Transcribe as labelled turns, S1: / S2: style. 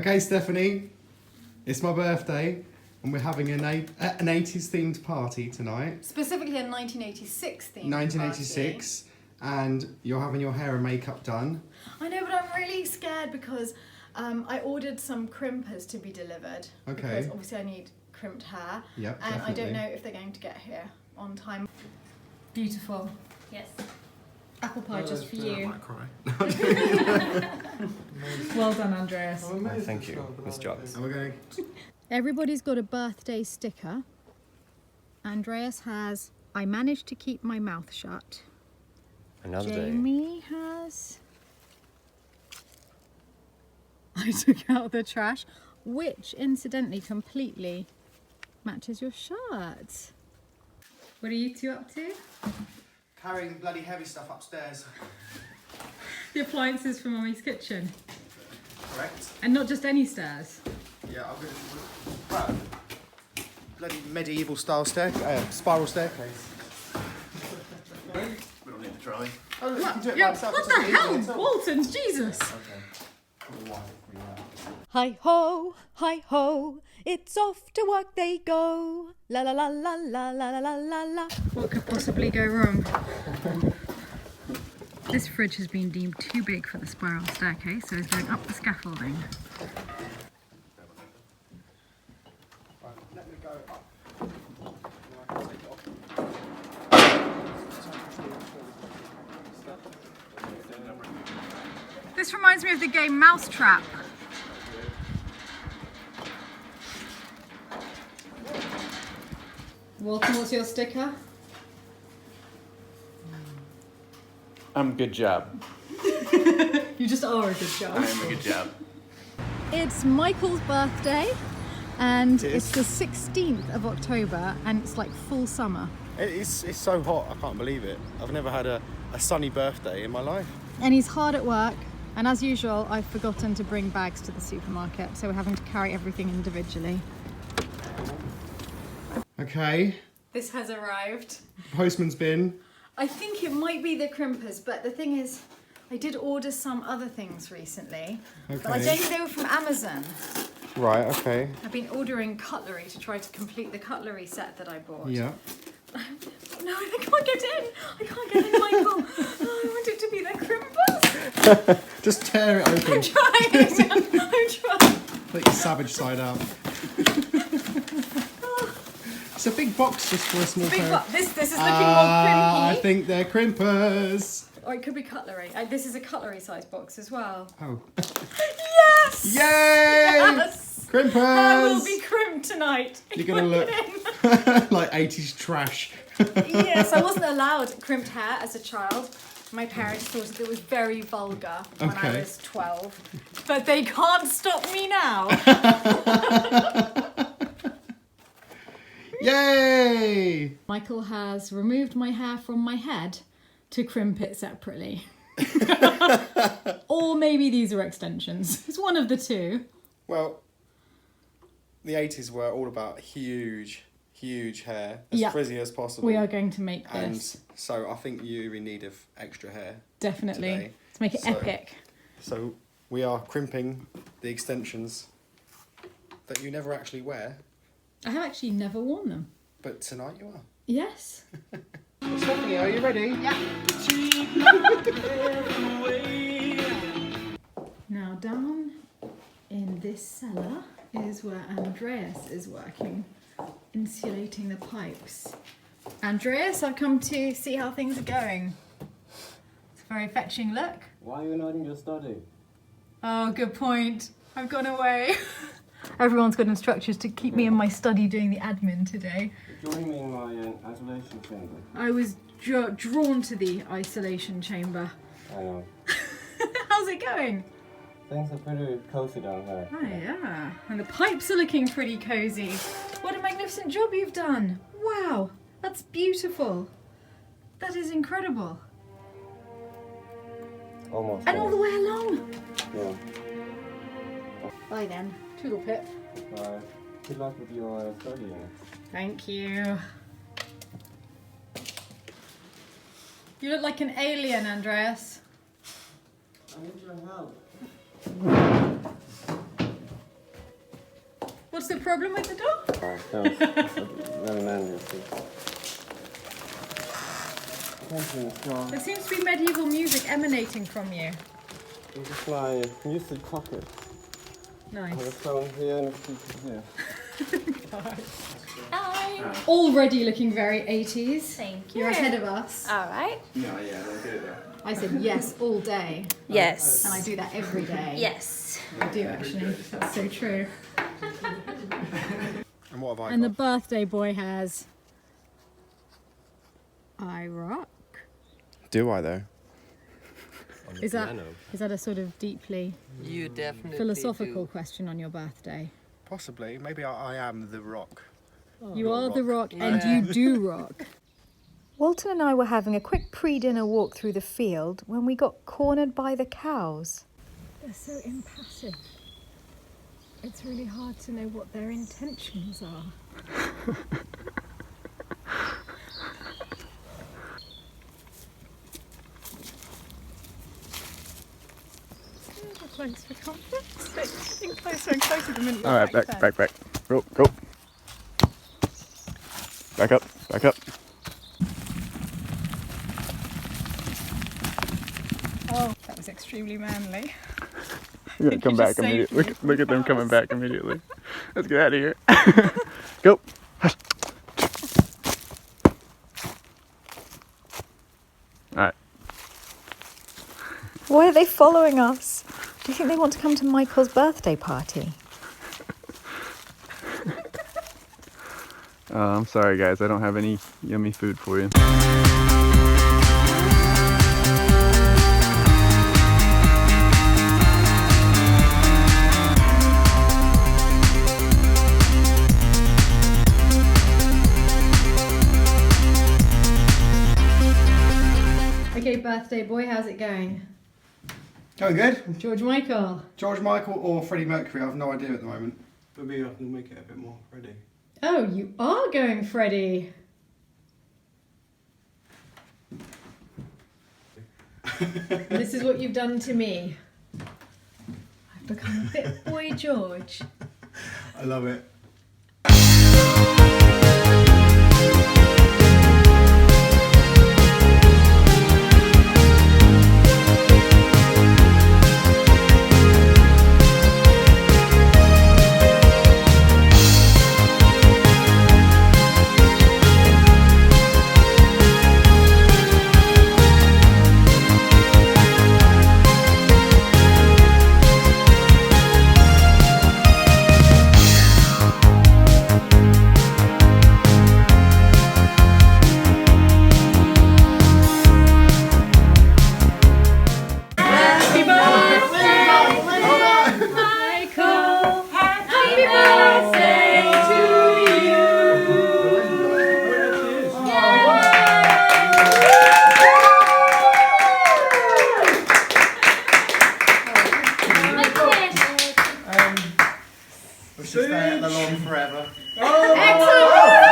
S1: Okay, Stephanie, it's my birthday and we're having an 80s themed party tonight.
S2: Specifically a 1986 themed
S1: 1986, party. And you're having your hair and makeup done.
S2: I know, but I'm really scared because I ordered some crimpers to be delivered.
S1: Okay.
S2: Because obviously I need crimped hair.
S1: Yep,
S2: and
S1: definitely.
S2: I don't know if they're going to get here on time. Beautiful.
S3: Yes.
S2: Apple pie just for you.
S1: I might cry.
S2: Well done, Andreas.
S4: Thank you, Miss Jocks.
S1: And we're going.
S2: Everybody's got a birthday sticker. Andreas has, I managed to keep my mouth shut.
S4: Another day.
S2: Jamie has, I took out the trash, which incidentally completely matches your shirt. What are you two up to?
S1: Carrying bloody heavy stuff upstairs.
S2: The appliances from Mummy's kitchen.
S1: Correct.
S2: And not just any stairs.
S1: Yeah, I'm going to. Well, bloody medieval style spiral staircase.
S4: We don't need to try.
S1: Oh, look, you can do it
S2: Yeah,
S1: by itself.
S2: what
S1: It's
S2: the
S1: just easy
S2: hell?
S1: itself.
S2: Walton's, Jesus!
S1: Okay.
S5: Hi ho, hi ho, it's off to work they go. La la la la la la la la la.
S2: What could possibly go wrong? This fridge has been deemed too big for the spiral staircase, so it's going up the scaffolding.
S1: Right, let me go up. Now I can take it off.
S2: This reminds me of the game Mousetrap. Walton, what's your sticker?
S4: Good job.
S2: You just are a good job.
S4: I am a good job.
S2: It's Michael's birthday and
S1: It
S2: it's the 16th of October and it's like full summer.
S1: It's so hot, I can't believe it. I've never had a sunny birthday in my life.
S2: And he's hard at work, and as usual I've forgotten to bring bags to the supermarket, so we're having to carry everything individually.
S1: Okay,
S2: This has arrived.
S1: postman's bin.
S2: I think it might be the crimpers, but the thing is, I did order some other things recently, but I
S1: Okay.
S2: don't think they were from Amazon.
S1: Right, okay.
S2: I've been ordering cutlery to try to complete the cutlery set that I bought.
S1: Yeah.
S2: No, I can't get in. I can't get in, Michael. Oh, I want it to be the crimpers.
S1: Just tear it open.
S2: I'm trying. I'm trying.
S1: Let your savage side out. It's a big box just for a small
S2: Big
S1: pair.
S2: box. This is looking more
S1: I
S2: crimpy.
S1: think they're crimpers.
S2: Or it could be cutlery. This is a cutlery size box as well.
S1: Oh.
S2: Yes!
S1: Yay!
S2: Yes!
S1: Crimpers!
S2: I will be crimped tonight.
S1: You're gonna look like 80s trash.
S2: Yes, I wasn't allowed crimped hair as a child. My parents thought it was very vulgar when I
S1: Okay.
S2: was 12. But they can't stop me now.
S1: Yay!
S2: Michael has removed my hair from my head to crimp it separately. Or maybe these are extensions. It's one of the two.
S1: Well, the 80s were all about huge hair, as
S2: Yeah.
S1: frizzy as possible.
S2: We are going to make
S1: And
S2: this.
S1: so I think you're in need of extra hair.
S2: Definitely.
S1: today.
S2: Let's make it
S1: So-
S2: epic.
S1: So we are crimping the extensions that you never actually wear,
S2: I have actually never worn them.
S1: but tonight you are.
S2: Yes.
S1: Stephanie, are you ready?
S2: Yeah. Now down in this cellar is where Andreas is working, insulating the pipes. Andreas, I've come to see how things are going. It's a very fetching look.
S4: Why are you not in your study?
S2: Oh, good point. I've gone away. Everyone's got instructions to keep me in my study doing the admin today.
S4: Join me in my isolation chamber.
S2: I was drawn to the isolation chamber.
S4: I know.
S2: How's it going?
S4: Things are pretty cozy down here.
S2: Oh yeah, and the pipes are looking pretty cozy. What a magnificent job you've done. Wow, that's beautiful. That is incredible.
S4: Almost.
S2: And all the way along.
S4: Yeah.
S2: Bye then, toodle pip.
S4: Good luck with your studying.
S2: Thank you. You look like an alien, Andreas.
S4: I need your help.
S2: What's the problem with the door?
S4: Very manly.
S2: There seems to be medieval music emanating from you.
S4: This is my music pocket. I have a
S2: Nice.
S4: phone here and a speaker here.
S5: Hi.
S2: Already looking very 80s.
S5: Thank you.
S2: You're ahead of us.
S5: All right.
S1: Yeah, they'll do that.
S2: I said yes all day.
S5: Yes.
S2: And I do that every day.
S5: Yes.
S2: I do actually. That's so true.
S1: And what have I
S2: And the
S1: got?
S2: birthday boy has I rock.
S1: Do I though?
S2: Is that a sort of deeply
S3: You definitely
S2: philosophical
S3: do.
S2: question on your birthday?
S1: Possibly. Maybe I am the rock.
S2: You are the rock and
S3: Yeah.
S2: you do rock.
S5: Walton and I were having a quick pre-dinner walk through the field when we got cornered by the cows.
S2: They're so impassive. It's really hard to know what their intentions are. Close for confidence. Getting closer and closer the minute.
S1: All right, back. Go. Back up.
S2: Oh, that was extremely manly.
S1: You're gonna come
S2: You
S1: back
S2: just saved
S1: immediately.
S2: me
S1: Look at them
S2: from
S1: coming
S2: cows.
S1: back immediately. Let's get out of here. Go. Alright.
S5: Why are they following us? Do you think they want to come to Michael's birthday party?
S1: I'm sorry guys, I don't have any yummy food for you.
S2: Okay, birthday boy, how's it going?
S1: Going good.
S2: George Michael.
S1: George Michael or Freddie Mercury, I have no idea at the moment. Maybe I can make it a bit more Freddie.
S2: Oh, you are going Freddie. This is what you've done to me. I've become a bit boy George.
S1: I love it. Let's just stay at the lawn forever.
S2: Excellent!